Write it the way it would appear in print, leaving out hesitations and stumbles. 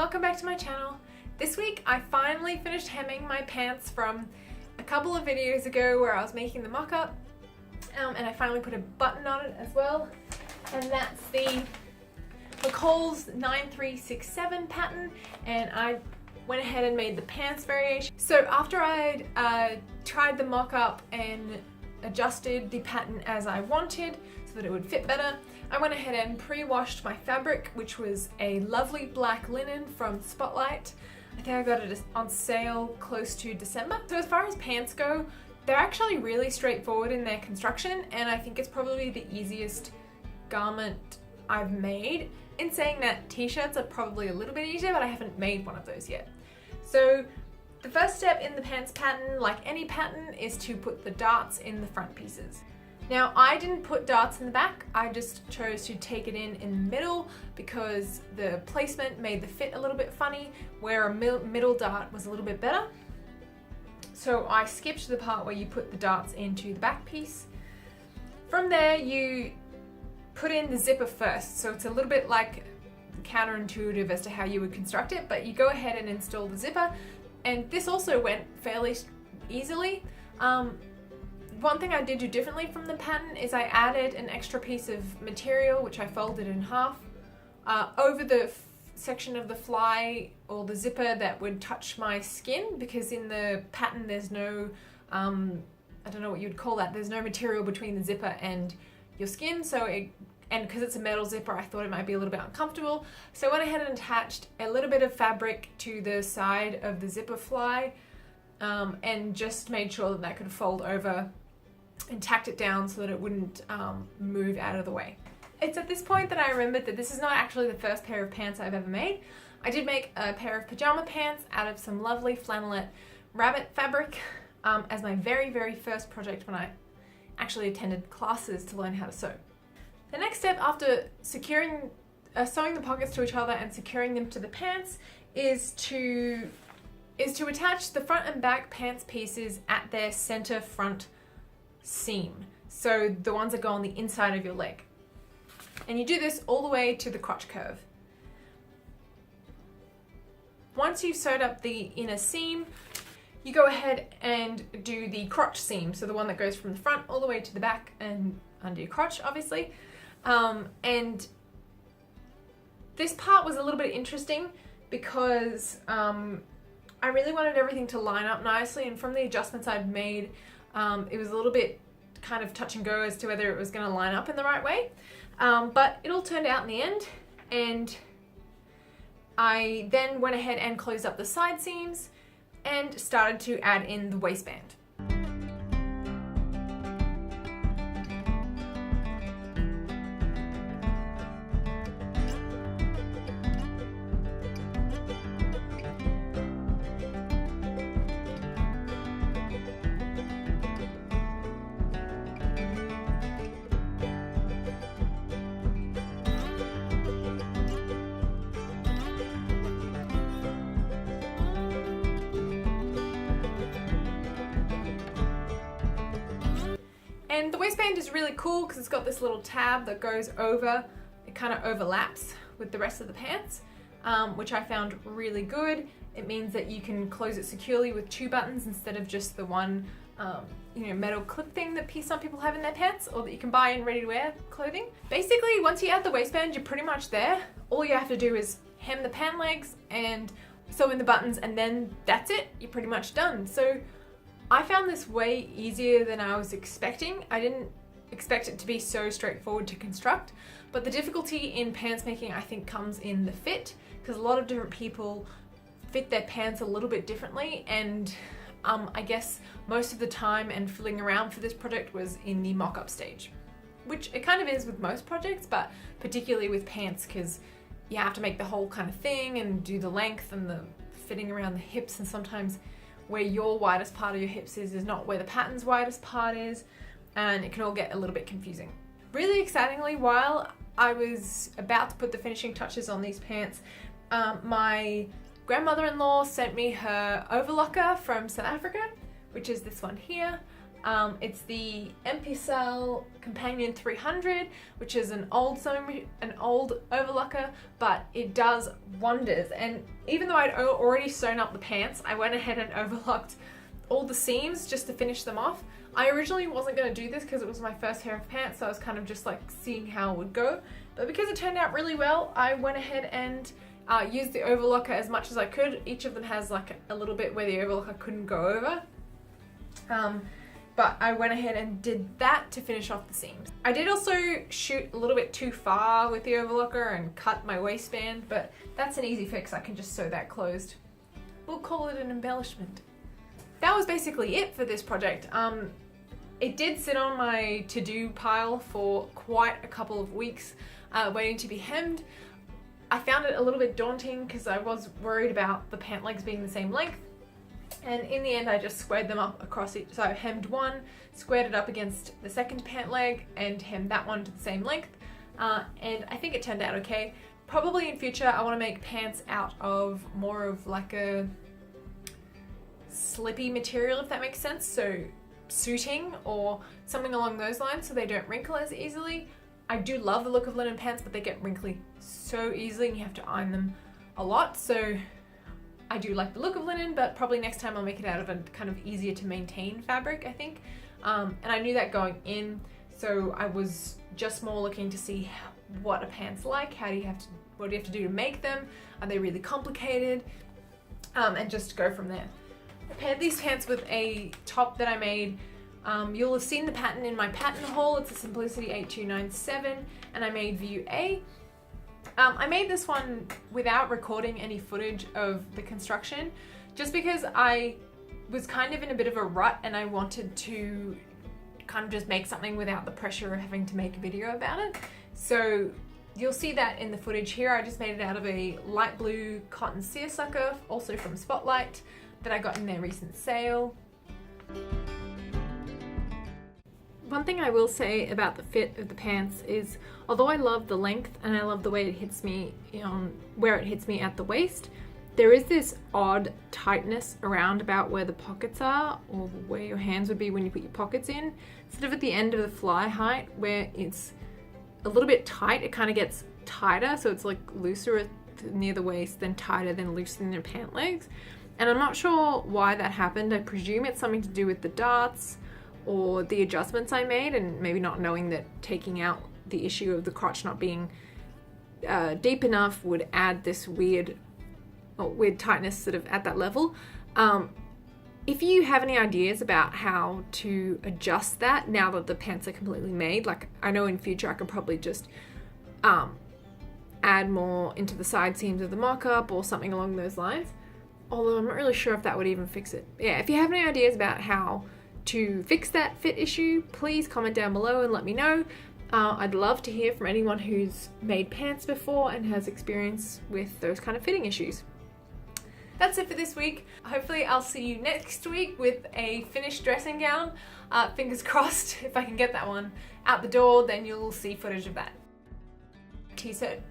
welcome back to my channel. This week I finally finished hemming my pants from a couple of videos ago where I was making the mock-up, and I finally put a button on it as well, and that's the McCall's 9367 pattern, and I went ahead and made the pants variation. So after I'd tried the mock-up and adjusted the pattern as I wanted so that it would fit better, I went ahead and pre-washed my fabric, which was a lovely black linen from Spotlight. I think I got it on sale close to December. So as far as pants go, they're actually really straightforward in their construction, and I think it's probably the easiest garment I've made. In saying that, t-shirts are probably a little bit easier, but I haven't made one of those yet. So the first step in the pants pattern, like any pattern, is to put the darts in the front pieces. Now, I didn't put darts in the back, I just chose to take it in the middle because the placement made the fit a little bit funny, where a middle dart was a little bit better. So I skipped the part where you put the darts into the back piece. From there, you put in the zipper first, so it's a little bit like counterintuitive as to how you would construct it, but you go ahead and install the zipper, and this also went fairly easily. One thing I did do differently from the pattern is I added an extra piece of material, which I folded in half, over the section of the fly or the zipper that would touch my skin, because in the pattern there's no, I don't know what you'd call that, there's no material between the zipper and your skin, and because it's a metal zipper, I thought it might be a little bit uncomfortable. So I went ahead and attached a little bit of fabric to the side of the zipper fly, and just made sure that could fold over and tacked it down so that it wouldn't move out of the way. It's at this point that I remembered that this is not actually the first pair of pants I've ever made. I did make a pair of pajama pants out of some lovely flannelette rabbit fabric as my very first project when I actually attended classes to learn how to sew. The next step after sewing the pockets to each other and securing them to the pants is to attach the front and back pants pieces at their center front seam, so the ones that go on the inside of your leg, and you do this all the way to the crotch curve. Once you've sewed up the inner seam, you go ahead and do the crotch seam, so the one that goes from the front all the way to the back and under your crotch, obviously. And this part was a little bit interesting because I really wanted everything to line up nicely, and from the adjustments I'd made, it was a little bit kind of touch and go as to whether it was going to line up in the right way, but it all turned out in the end, and I then went ahead and closed up the side seams and started to add in the waistband. And the waistband is really cool because it's got this little tab that goes over, it kind of overlaps with the rest of the pants, which I found really good. It means that you can close it securely with two buttons instead of just the one metal clip thing that some people have in their pants, or that you can buy in ready-to-wear clothing. Basically, once you add the waistband, you're pretty much there. All you have to do is hem the pant legs and sew in the buttons, and then that's it. You're pretty much done. So I found this way easier than I was expecting. I didn't expect it to be so straightforward to construct, but the difficulty in pants making, I think, comes in the fit, because a lot of different people fit their pants a little bit differently, and I guess most of the time and fiddling around for this project was in the mock-up stage, which it kind of is with most projects, but particularly with pants, because you have to make the whole kind of thing and do the length and the fitting around the hips, and sometimes where your widest part of your hips is not where the pattern's widest part is, and it can all get a little bit confusing. Really excitingly, while I was about to put the finishing touches on these pants, my grandmother-in-law sent me her overlocker from South Africa, which is this one here. It's the Epicel Companion 300, which is an old overlocker, but it does wonders. And even though I'd already sewn up the pants, I went ahead and overlocked all the seams just to finish them off. I originally wasn't going to do this because it was my first pair of pants, so I was kind of just like seeing how it would go. But because it turned out really well, I went ahead and used the overlocker as much as I could. Each of them has like a little bit where the overlocker couldn't go over. But I went ahead and did that to finish off the seams. I did also shoot a little bit too far with the overlocker and cut my waistband, but that's an easy fix. I can just sew that closed. We'll call it an embellishment. That was basically it for this project. It did sit on my to-do pile for quite a couple of weeks, waiting to be hemmed. I found it a little bit daunting because I was worried about the pant legs being the same length. And in the end, I just squared them up across each. So I hemmed one, squared it up against the second pant leg, and hemmed that one to the same length. And I think it turned out okay. Probably in future, I want to make pants out of more of like a slippy material, if that makes sense. So suiting or something along those lines, so they don't wrinkle as easily. I do love the look of linen pants, but they get wrinkly so easily, and you have to iron them a lot. So I do like the look of linen, but probably next time I'll make it out of a kind of easier to maintain fabric, I think. And I knew that going in, so I was just more looking to see what a pant's like. What do you have to do to make them? Are they really complicated? And just go from there. I paired these pants with a top that I made. You'll have seen the pattern in my pattern haul. It's a Simplicity 8297, and I made view A. I made this one without recording any footage of the construction, just because I was kind of in a bit of a rut and I wanted to kind of just make something without the pressure of having to make a video about it. So you'll see that in the footage here. I just made it out of a light blue cotton seersucker, also from Spotlight, that I got in their recent sale. One thing I will say about the fit of the pants is, although I love the length and I love the way it hits me where it hits me at the waist, there is this odd tightness around about where the pockets are, or where your hands would be when you put your pockets in. Sort of at the end of the fly height where it's a little bit tight, it kind of gets tighter, so it's like looser near the waist, then tighter, then looser in your pant legs. And I'm not sure why that happened. I presume it's something to do with the darts or the adjustments I made, and maybe not knowing that taking out the issue of the crotch not being deep enough would add this weird tightness sort of at that level. If you have any ideas about how to adjust that now that the pants are completely made, like I know in future I could probably just add more into the side seams of the mock-up or something along those lines, although I'm not really sure if that would even fix it. Yeah, if you have any ideas about how to fix that fit issue, please comment down below and let me know. I'd love to hear from anyone who's made pants before and has experience with those kind of fitting issues. That's it for this week. Hopefully I'll see you next week with a finished dressing gown. Fingers crossed, if I can get that one out the door, then you'll see footage of that. T-shirts.